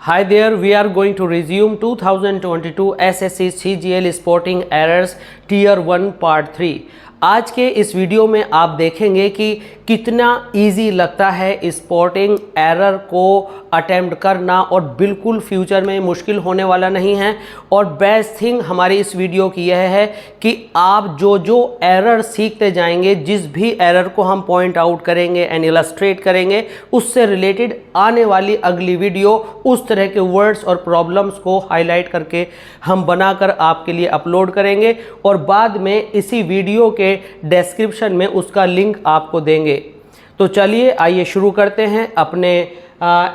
Hi there, we are going to resume 2022 SSC CGL Spotting Errors Tier 1 Part 3। आज के इस video में आप देखेंगे कि कितना इजी लगता है स्पॉटिंग एरर को अटेम्प्ट करना और बिल्कुल फ्यूचर में मुश्किल होने वाला नहीं है। और बेस्ट थिंग हमारी इस वीडियो की यह है कि आप जो एरर सीखते जाएंगे, जिस भी एरर को हम पॉइंट आउट करेंगे एंड इलस्ट्रेट करेंगे, उससे रिलेटेड आने वाली अगली वीडियो उस तरह के वर्ड्स और प्रॉब्लम्स को हाईलाइट करके हम बनाकर आपके लिए अपलोड करेंगे और बाद में इसी वीडियो के डिस्क्रिप्शन में उसका लिंक आपको देंगे। तो चलिए आइए शुरू करते हैं अपने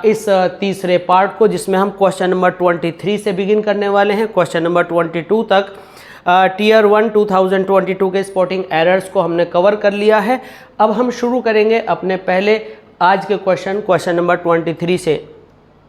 इस तीसरे पार्ट को, जिसमें हम क्वेश्चन नंबर 23 से बिगिन करने वाले हैं। क्वेश्चन नंबर 22 तक टीयर 1 2022 के स्पॉटिंग एरर्स को हमने कवर कर लिया है। अब हम शुरू करेंगे अपने पहले आज के क्वेश्चन नंबर 23 से।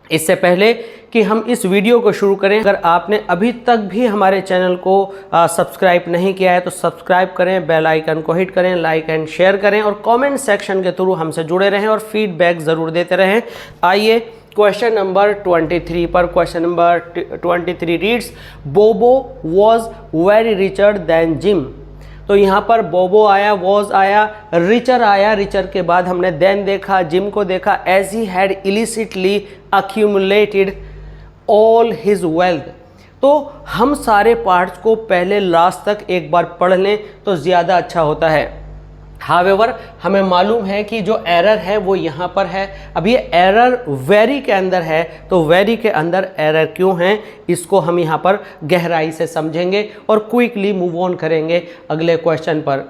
इससे पहले कि हम इस वीडियो को शुरू करें, अगर आपने अभी तक भी हमारे चैनल को सब्सक्राइब नहीं किया है तो सब्सक्राइब करें, बेल आइकन को हिट करें, लाइक एंड शेयर करें और कमेंट सेक्शन के थ्रू हमसे जुड़े रहें और फीडबैक ज़रूर देते रहें। आइए क्वेश्चन नंबर 23 पर। Question number 23 reads, Bobo was very richer than Jim. तो यहाँ पर बोबो आया, वॉज आया, रिचर आया, रिचर के बाद हमने देन देखा, जिम को देखा, as he had illicitly accumulated all his wealth. तो हम सारे पार्ट्स को पहले लास्ट तक एक बार पढ़ लें तो ज़्यादा अच्छा होता है। हावेवर हमें मालूम है कि जो एरर है वो यहाँ पर है। अब ये एरर वेरी के अंदर है, तो वेरी के अंदर एरर क्यों है इसको हम यहाँ पर गहराई से समझेंगे और क्विकली मूव ऑन करेंगे अगले क्वेश्चन पर।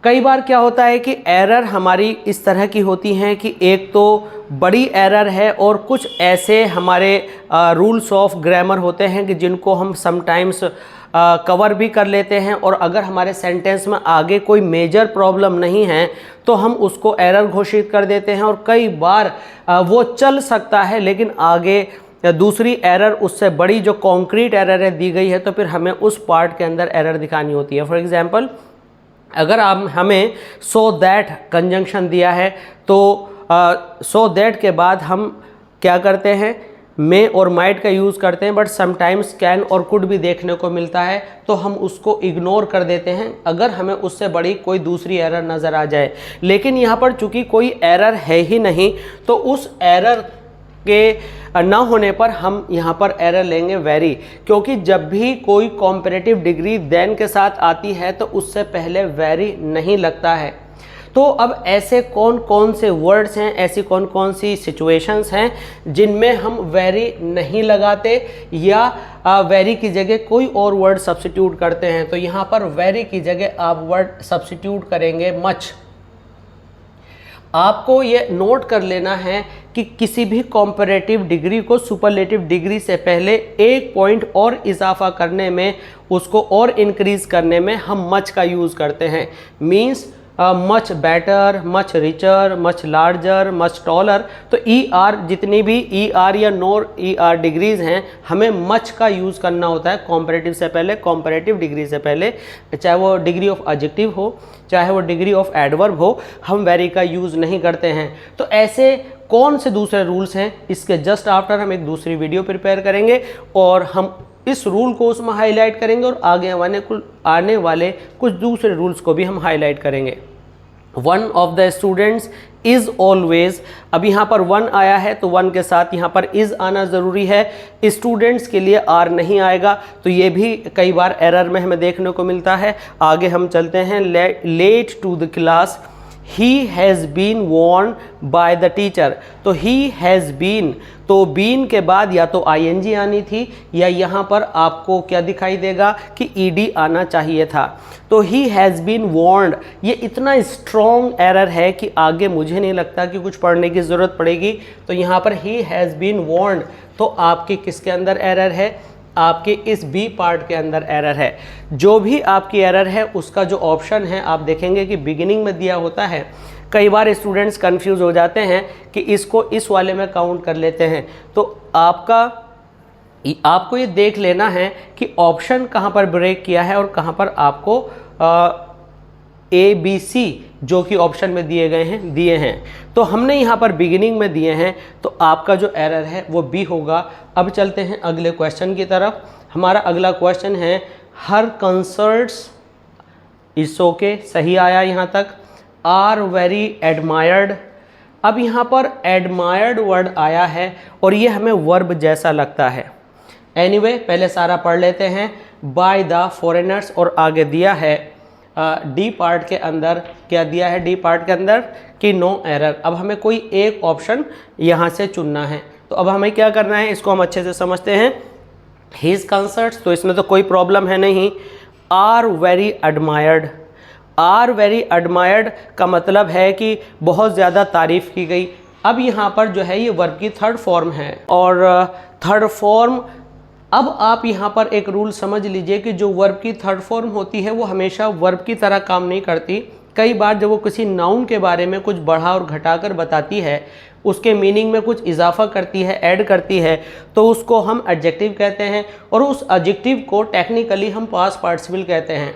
कई बार क्या होता है कि एरर हमारी इस तरह की होती हैं कि एक तो बड़ी एरर है और कुछ ऐसे हमारे रूल्स ऑफ ग्रामर होते हैं कि जिनको हम समटाइम्स कवर भी कर लेते हैं, और अगर हमारे सेंटेंस में आगे कोई मेजर प्रॉब्लम नहीं है तो हम उसको एरर घोषित कर देते हैं। और कई बार वो चल सकता है लेकिन आगे दूसरी एरर उससे बड़ी जो कॉन्क्रीट एरर है दी गई है, तो फिर हमें उस पार्ट के अंदर एरर दिखानी होती है। फॉर एग्जांपल, अगर आप हमें सो दैट कंजंक्शन दिया है तो सो दैट के बाद हम क्या करते हैं, मे और माइट का यूज़ करते हैं, बट समटाइम्स कैन और कुड भी देखने को मिलता है, तो हम उसको इग्नोर कर देते हैं अगर हमें उससे बड़ी कोई दूसरी एरर नज़र आ जाए। लेकिन यहाँ पर चूंकि कोई एरर है ही नहीं, तो उस एरर के ना होने पर हम यहाँ पर एरर लेंगे वेरी, क्योंकि जब भी कोई कॉम्परेटिव डिग्री देन के साथ आती है तो उससे पहले वेरी नहीं लगता है। तो अब ऐसे कौन कौन से वर्ड्स हैं, ऐसी कौन कौन सी सिचुएशंस हैं जिनमें हम वेरी नहीं लगाते या वेरी की जगह कोई और वर्ड सब्स्टिट्यूट करते हैं। तो यहाँ पर वेरी की जगह आप वर्ड सब्स्टिट्यूट करेंगे मच। आपको ये नोट कर लेना है कि किसी भी कॉम्परेटिव डिग्री को सुपरलेटिव डिग्री से पहले एक पॉइंट और इजाफा करने में, उसको और इंक्रीज करने में हम मच का यूज़ करते हैं। Means much better, much richer, much larger, much taller. तो ई आर, जितनी भी ई आर या नॉर ई आर डिग्रीज़ हैं, हमें मच का यूज़ करना होता है कॉम्परेटिव से पहले, कॉम्परेटिव डिग्री से पहले, चाहे वो डिग्री ऑफ एडजेक्टिव हो, चाहे वो डिग्री ऑफ एडवर्ब हो, हम वेरी का यूज़ नहीं करते हैं। तो ऐसे कौन से दूसरे रूल्स हैं, इसके जस्ट आफ्टर हम एक दूसरी वीडियो प्रिपेयर करेंगे और हम इस रूल को उसमें हाईलाइट करेंगे और आने वाले कुछ दूसरे रूल्स को भी हम हाईलाइट करेंगे। One of the students is always, अब यहाँ पर वन आया है तो वन के साथ यहाँ पर इज़ आना ज़रूरी है। स्टूडेंट्स के लिए आर नहीं आएगा, तो ये भी कई बार एरर में हमें देखने को मिलता है। आगे हम चलते हैं। Late to the class, he has been warned by the teacher. तो ही हैज़ बीन, तो बीन के बाद या तो आईएनजी आनी थी या यहाँ पर आपको क्या दिखाई देगा कि ईडी आना चाहिए था। तो ही हैज़ बीन वॉर्न्ड, ये इतना स्ट्रॉन्ग एरर है कि आगे मुझे नहीं लगता कि कुछ पढ़ने की ज़रूरत पड़ेगी। तो यहाँ पर ही हैज़ बीन वॉर्न्ड, तो आपके किसके अंदर एरर है, आपके इस बी पार्ट के अंदर एरर है। जो भी आपकी एरर है उसका जो ऑप्शन है आप देखेंगे कि बिगिनिंग में दिया होता है। कई बार स्टूडेंट्स कंफ्यूज हो जाते हैं कि इसको इस वाले में काउंट कर लेते हैं। तो आपको ये देख लेना है कि ऑप्शन कहाँ पर ब्रेक किया है और कहाँ पर आपको ABC जो कि ऑप्शन में दिए हैं। तो हमने यहाँ पर बिगिनिंग में दिए हैं, तो आपका जो एरर है वो बी होगा। अब चलते हैं अगले क्वेश्चन की तरफ। हमारा अगला क्वेश्चन है हर कंसर्ट्स इट्स ओके, सही आया यहाँ तक। आर वेरी एडमायर्ड, अब यहाँ पर एडमायर्ड वर्ड आया है और ये हमें वर्ब जैसा लगता है। एनीवे पहले सारा पढ़ लेते हैं। बाय द फॉरेनर्स, और आगे दिया है डी पार्ट के अंदर, क्या दिया है डी पार्ट के अंदर कि नो एरर। अब हमें कोई एक ऑप्शन यहाँ से चुनना है, तो अब हमें क्या करना है, इसको हम अच्छे से समझते हैं। हिज कंसर्ट्स, तो इसमें तो कोई प्रॉब्लम है नहीं। Are very admired, are very admired का मतलब है कि बहुत ज़्यादा तारीफ़ की गई। अब यहाँ पर जो है ये वर्ब की थर्ड फॉर्म है, और थर्ड फॉर्म, अब आप यहाँ पर एक रूल समझ लीजिए कि जो वर्ब की थर्ड फॉर्म होती है वो हमेशा वर्ब की तरह काम नहीं करती। कई बार जब वो किसी नाउन के बारे में कुछ बढ़ा और घटाकर बताती है, उसके मीनिंग में कुछ इजाफा करती है, ऐड करती है, तो उसको हम एडजेक्टिव कहते हैं, और उस एडजेक्टिव को टेक्निकली हम पास्ट पार्टिसिपल कहते हैं।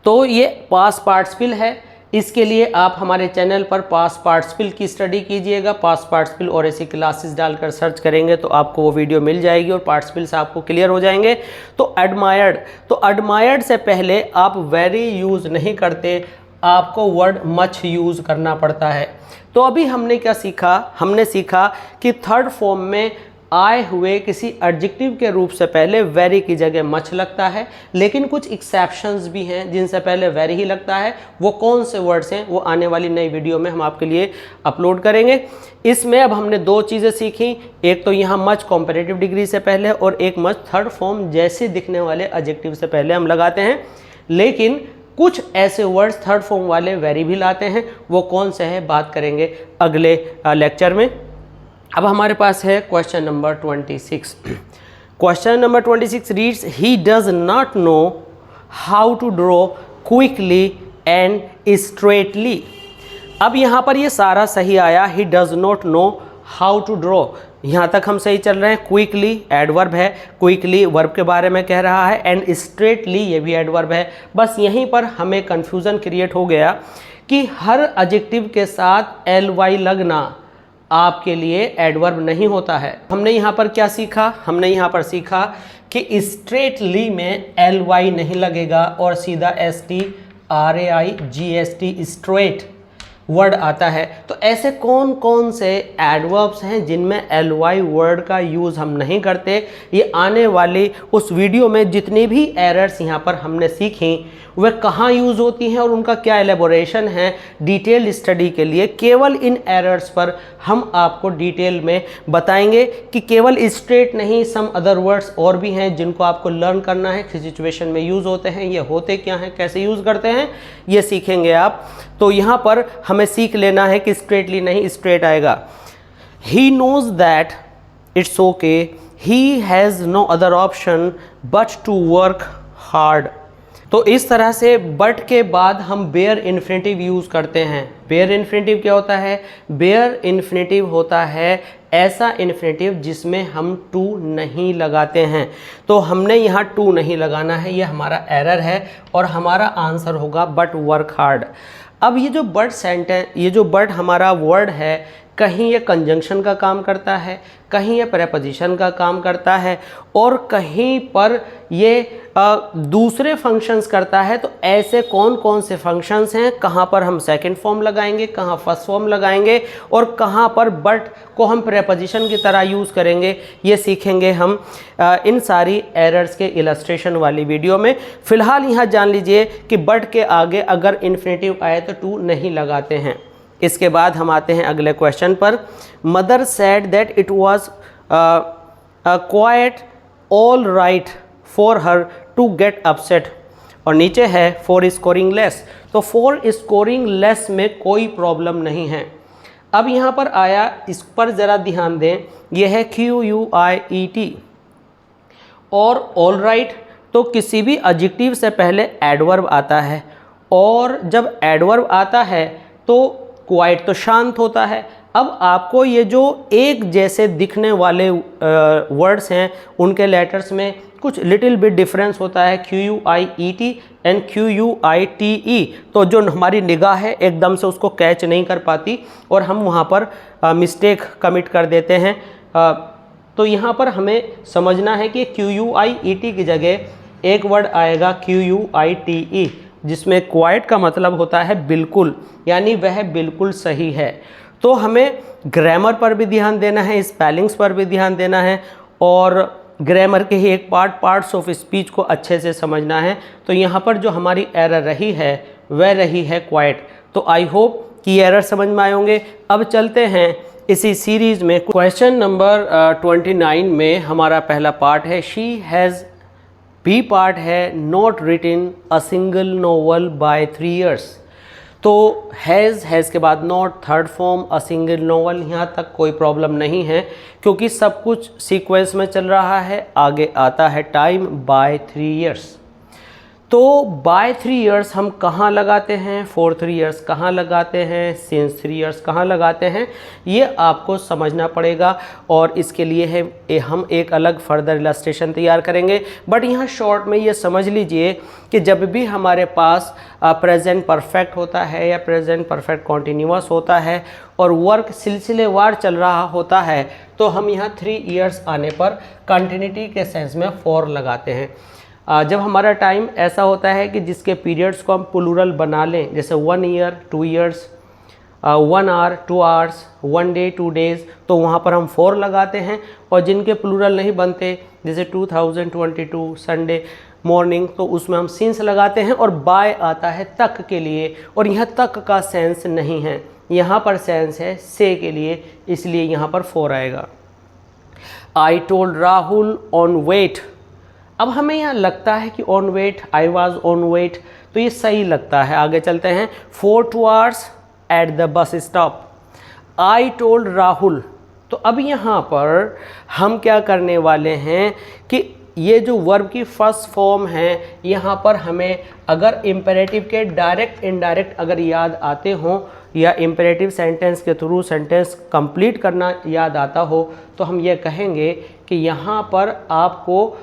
तो ये पास्ट पार्टिसिपल है। इसके लिए आप हमारे चैनल पर पास्ट पार्टिसिपल की स्टडी कीजिएगा। पास्ट पार्टिसिपल और ऐसी क्लासेस डालकर सर्च करेंगे तो आपको वो वीडियो मिल जाएगी और पार्टिसिपल्स आपको क्लियर हो जाएंगे। तो एडमायर्ड, तो एडमायर्ड से पहले आप वेरी यूज़ नहीं करते, आपको वर्ड मच यूज़ करना पड़ता है। तो अभी हमने क्या सीखा, हमने सीखा कि थर्ड फॉर्म में आए हुए किसी एडजेक्टिव के रूप से पहले वेरी की जगह मच लगता है, लेकिन कुछ एक्सेप्शंस भी हैं जिनसे पहले वेरी ही लगता है। वो कौन से वर्ड्स हैं वो आने वाली नई वीडियो में हम आपके लिए अपलोड करेंगे। इसमें अब हमने दो चीज़ें सीखी, एक तो यहाँ मच कॉम्पैरेटिव डिग्री से पहले और एक मच थर्ड फॉर्म जैसे दिखने वाले एडजेक्टिव से पहले हम लगाते हैं, लेकिन कुछ ऐसे वर्ड्स थर्ड फॉर्म वाले वेरी भी लाते हैं। वो कौन से हैं बात करेंगे अगले लेक्चर में। अब हमारे पास है question number 26। Question number 26 reads he does not know how to draw quickly and straightly. अब यहाँ पर ये सारा सही आया, he does not know how to draw, यहाँ तक हम सही चल रहे हैं। क्विकली एडवर्ब है, क्विकली वर्ब के बारे में कह रहा है, एंड स्ट्रेटली ये भी एडवर्ब है। बस यहीं पर हमें कन्फ्यूज़न क्रिएट हो गया कि हर एडजेक्टिव के साथ ly लगना आपके लिए एडवर्ब नहीं होता है। हमने यहाँ पर क्या सीखा, हमने यहाँ पर सीखा कि स्ट्रेटली में ly नहीं लगेगा और सीधा STRAIGST स्ट्रेट वर्ड आता है। तो ऐसे कौन कौन से एडवर्ब्स हैं जिनमें ly वर्ड का यूज़ हम नहीं करते, ये आने वाली उस वीडियो में जितनी भी एरर्स यहाँ पर हमने सीखी वह कहाँ यूज़ होती हैं और उनका क्या एलेबोरेशन है, डिटेल स्टडी के लिए केवल इन एरर्स पर हम आपको डिटेल में बताएंगे कि केवल स्ट्रेट नहीं, सम अदर वर्ड्स और भी हैं जिनको आपको लर्न करना है, किस सिचुएशन में यूज़ होते हैं, ये होते क्या हैं, कैसे यूज़ करते हैं, ये सीखेंगे आप। तो यहाँ पर हमें सीख लेना है कि स्ट्रेटली नहीं, स्ट्रेट आएगा। He knows that it's okay, he has no other option but to work hard. तो इस तरह से बट के बाद हम बेयर इन्फिनेटिव यूज़ करते हैं। बेयर इन्फिनेटिव क्या होता है, बेयर इन्फिनेटिव होता है ऐसा इन्फिनेटिव जिसमें हम टू नहीं लगाते हैं। तो हमने यहाँ टू नहीं लगाना है, ये हमारा एरर है और हमारा आंसर होगा बट वर्क हार्ड। अब ये जो बट सेंटेंस, ये जो बट हमारा वर्ड है, कहीं ये कंजंक्शन का काम करता है, कहीं ये प्रेपोजिशन का काम करता है और कहीं पर ये दूसरे फंक्शंस करता है। तो ऐसे कौन कौन से फंक्शंस हैं, कहाँ पर हम सेकंड फॉर्म लगाएंगे, कहाँ फर्स्ट फॉर्म लगाएंगे और कहाँ पर बट को हम प्रेपोजिशन की तरह यूज़ करेंगे, ये सीखेंगे हम इन सारी एरर्स के इलस्ट्रेशन वाली वीडियो में। फ़िलहाल यहाँ जान लीजिए कि बट के आगे अगर इन्फिनेटिव आए तो टू नहीं लगाते हैं। इसके बाद हम आते हैं अगले क्वेश्चन पर। Mother said that it was quite all right for her to get upset, और नीचे है फॉर स्कोरिंग लेस। तो फॉर स्कोरिंग लेस में कोई प्रॉब्लम नहीं है। अब यहाँ पर आया, इस पर ज़रा ध्यान दें, यह है QUIET और ऑल राइट। तो किसी भी एडजेक्टिव से पहले एडवर्ब आता है और जब एडवर्ब आता है तो क्वाइट तो शांत होता है। अब आपको ये जो एक जैसे दिखने वाले वर्ड्स हैं उनके लेटर्स में कुछ लिटिल बिट डिफरेंस होता है QUIET एंड QUITE, तो जो हमारी निगाह है एकदम से उसको कैच नहीं कर पाती और हम वहाँ पर मिस्टेक कमिट कर देते हैं। तो यहाँ पर हमें समझना है कि QUIET की जगह एक वर्ड आएगा QUITE, जिसमें क्वाइट का मतलब होता है बिल्कुल, यानी वह बिल्कुल सही है। तो हमें ग्रामर पर भी ध्यान देना है, स्पेलिंग्स पर भी ध्यान देना है और ग्रामर के ही एक पार्ट्स ऑफ स्पीच को अच्छे से समझना है। तो यहाँ पर जो हमारी एरर रही है वह रही है क्वाइट। तो आई होप कि एरर समझ में आए होंगे। अब चलते हैं इसी सीरीज़ में। क्वेश्चन नंबर 29 में हमारा पहला पार्ट है शी हैज़, बी पार्ट है not written a single novel by 3 years। तो हैज़ के बाद not, third form, a single novel, यहाँ तक कोई प्रॉब्लम नहीं है क्योंकि सब कुछ सीक्वेंस में चल रहा है। आगे आता है टाइम बाय 3 years। तो बाय 3 years हम कहाँ लगाते हैं, फॉर 3 years कहाँ लगाते हैं, सिंस 3 years कहाँ लगाते हैं, ये आपको समझना पड़ेगा और इसके लिए है हम एक अलग फर्दर इलस्ट्रेशन तैयार करेंगे। बट यहाँ शॉर्ट में ये समझ लीजिए कि जब भी हमारे पास प्रेजेंट परफेक्ट होता है या प्रेजेंट परफेक्ट कॉन्टीन्यूअस होता है और वर्क सिलसिलेवार चल रहा होता है तो हम यहाँ 3 years आने पर कंटिन्यूटी के सेंस में फॉर लगाते हैं। जब हमारा टाइम ऐसा होता है कि जिसके पीरियड्स को हम प्लूरल बना लें, जैसे 1 year 2 years, 1 hour 2 hours, 1 day 2 days, तो वहाँ पर हम फॉर लगाते हैं। और जिनके प्लूरल नहीं बनते, जैसे 2022 संडे मॉर्निंग, तो उसमें हम सिंस लगाते हैं। और बाय आता है तक के लिए, और यहाँ तक का सेंस नहीं है, यहाँ पर सेंस है से के लिए, इसलिए यहाँ पर फॉर आएगा। I told Rahul on wait. अब हमें यहाँ लगता है कि on wait, I was on wait, तो ये सही लगता है। आगे चलते हैं। 4 hours at the bus stop. I told Rahul, तो अब यहाँ पर हम क्या करने वाले हैं कि ये जो वर्ब की फर्स्ट फॉर्म है, यहाँ पर हमें अगर इम्पेरेटिव के डायरेक्ट इनडायरेक्ट अगर याद आते हों या इम्पेरेटिव सेंटेंस के थ्रू सेंटेंस कंप्लीट करना याद आता हो, तो हम ये कहेंगे कि यहाँ पर आपको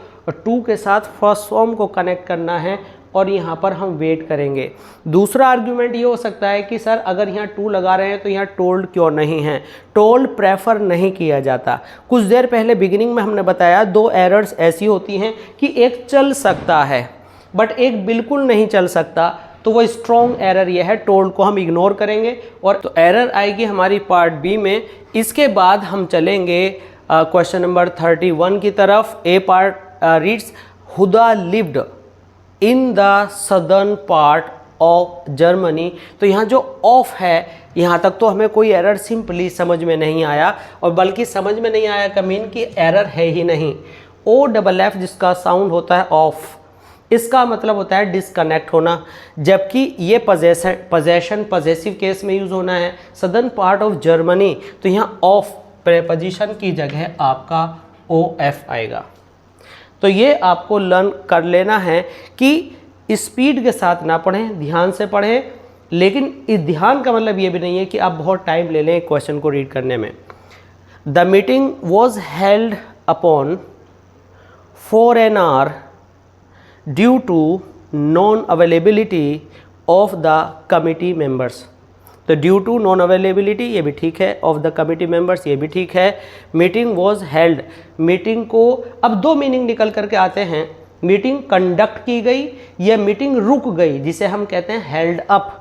टू के साथ फर्स्ट फॉर्म को कनेक्ट करना है और यहाँ पर हम वेट करेंगे। दूसरा आर्ग्यूमेंट ये हो सकता है कि सर अगर यहाँ टू लगा रहे हैं तो यहाँ टोल्ड क्यों नहीं है। टोल्ड प्रेफर नहीं किया जाता। कुछ देर पहले बिगिनिंग में हमने बताया 2 एरर्स ऐसी होती हैं कि एक चल सकता है बट एक बिल्कुल नहीं चल सकता, तो वो स्ट्रॉन्ग एरर ये है, टोल्ड को हम इग्नोर करेंगे। और तो एरर आएगी हमारी पार्ट बी में। इसके बाद हम चलेंगे क्वेश्चन नंबर 31 की तरफ। ए part reads Huda lived in the southern part of Germany। तो यहाँ जो ऑफ है, यहाँ तक तो हमें कोई एरर सिंपली समझ में नहीं आया, और बल्कि समझ में नहीं आया का मीन कि एरर है ही नहीं। OFF जिसका साउंड होता है ऑफ, इसका मतलब होता है डिसकनेक्ट होना, जबकि ये पोजेशन पजेसिव केस में यूज़ होना है। सदर्न पार्ट ऑफ जर्मनी, तो यहाँ ऑफ प्रेपोजिशन की जगह आपका OF आएगा। तो ये आपको लर्न कर लेना है कि स्पीड के साथ ना पढ़ें, ध्यान से पढ़ें, लेकिन इस ध्यान का मतलब ये भी नहीं है कि आप बहुत टाइम ले लें क्वेश्चन को रीड करने में। The meeting was held upon for an hour due to non availability of the committee members. तो ड्यू टू नॉन अवेलेबिलिटी ये भी ठीक है, ऑफ द कमिटी मेंबर्स ये भी ठीक है। मीटिंग वॉज हेल्ड, मीटिंग को अब 2 मीनिंग निकल करके आते हैं। मीटिंग कंडक्ट की गई या मीटिंग रुक गई, जिसे हम कहते हैं हेल्ड अप।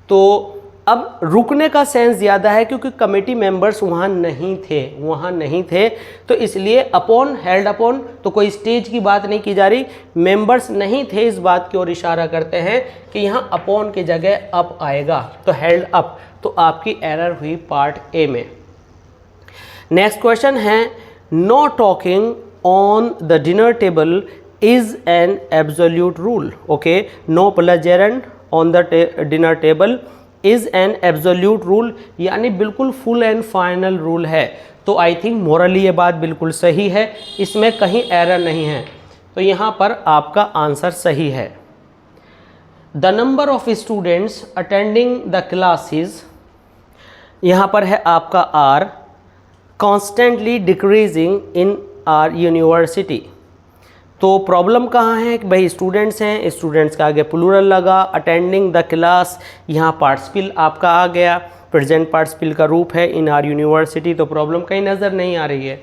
तो अब रुकने का सेंस ज़्यादा है क्योंकि कमेटी मेंबर्स वहाँ नहीं थे, तो इसलिए अपॉन, हेल्ड अपॉन, तो कोई स्टेज की बात नहीं की जा रही, मेंबर्स नहीं थे, इस बात की ओर इशारा करते हैं कि यहाँ अपॉन की जगह अप आएगा, तो हेल्ड अप। तो आपकी एरर हुई पार्ट ए में। नेक्स्ट क्वेश्चन है no talking on the dinner table is an absolute rule. Okay, no plus gerund on the dinner table is an absolute rule, यानी बिल्कुल फुल एंड फाइनल रूल है। तो I think Morli ये बात बिल्कुल सही है, इसमें कहीं एरर नहीं है, तो यहाँ पर आपका आंसर सही है। The number of students attending the classes, यहाँ पर है आपका our, constantly decreasing in our university. तो प्रॉब्लम कहाँ है कि भाई स्टूडेंट्स हैं, स्टूडेंट्स का आगे प्लूरल लगा, अटेंडिंग द क्लास, यहाँ पार्टिसिपल आपका आ गया, प्रेजेंट पार्टिसिपल का रूप है इन आर यूनिवर्सिटी। तो प्रॉब्लम कहीं नज़र नहीं आ रही है।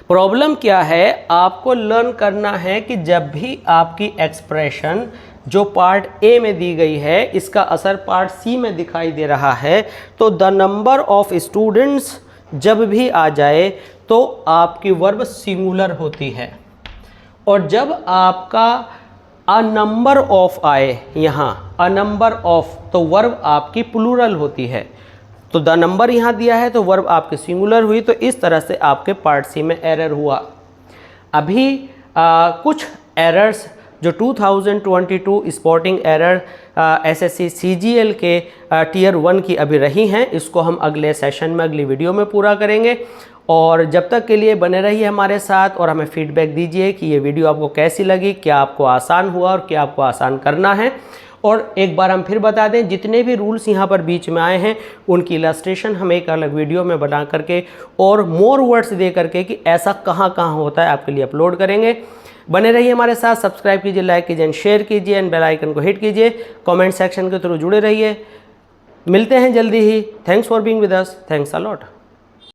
प्रॉब्लम क्या है, आपको लर्न करना है कि जब भी आपकी एक्सप्रेशन जो पार्ट ए में दी गई है इसका असर पार्ट सी में दिखाई दे रहा है, तो द नंबर ऑफ स्टूडेंट्स जब भी आ जाए तो आपकी वर्ब सिंगुलर होती है, और जब आपका अ नंबर ऑफ आए, यहाँ अ नंबर ऑफ, तो वर्ब आपकी प्लूरल होती है। तो द नंबर यहाँ दिया है तो वर्ब आपकी सिंगुलर हुई, तो इस तरह से आपके पार्ट सी में एरर हुआ। अभी कुछ एरर्स जो 2022 स्पॉटिंग एरर एसएससी सीजीएल के टियर 1 की अभी रही हैं, इसको हम अगले सेशन में, अगली वीडियो में पूरा करेंगे। और जब तक के लिए बने रहिए हमारे साथ और हमें फीडबैक दीजिए कि ये वीडियो आपको कैसी लगी, क्या आपको आसान हुआ और क्या आपको आसान करना है। और एक बार हम फिर बता दें, जितने भी रूल्स यहाँ पर बीच में आए हैं उनकी इलस्ट्रेशन हम एक अलग वीडियो में बना करके और मोर वर्ड्स दे करके कि ऐसा कहाँ कहाँ होता है आपके लिए अपलोड करेंगे। बने रहिए हमारे साथ, सब्सक्राइब कीजिए, लाइक कीजिए एंड शेयर कीजिए एंड बेल आइकन को हिट कीजिए, कमेंट सेक्शन के थ्रू जुड़े रहिए। मिलते हैं जल्दी ही। Thanks for being with us, thanks a lot.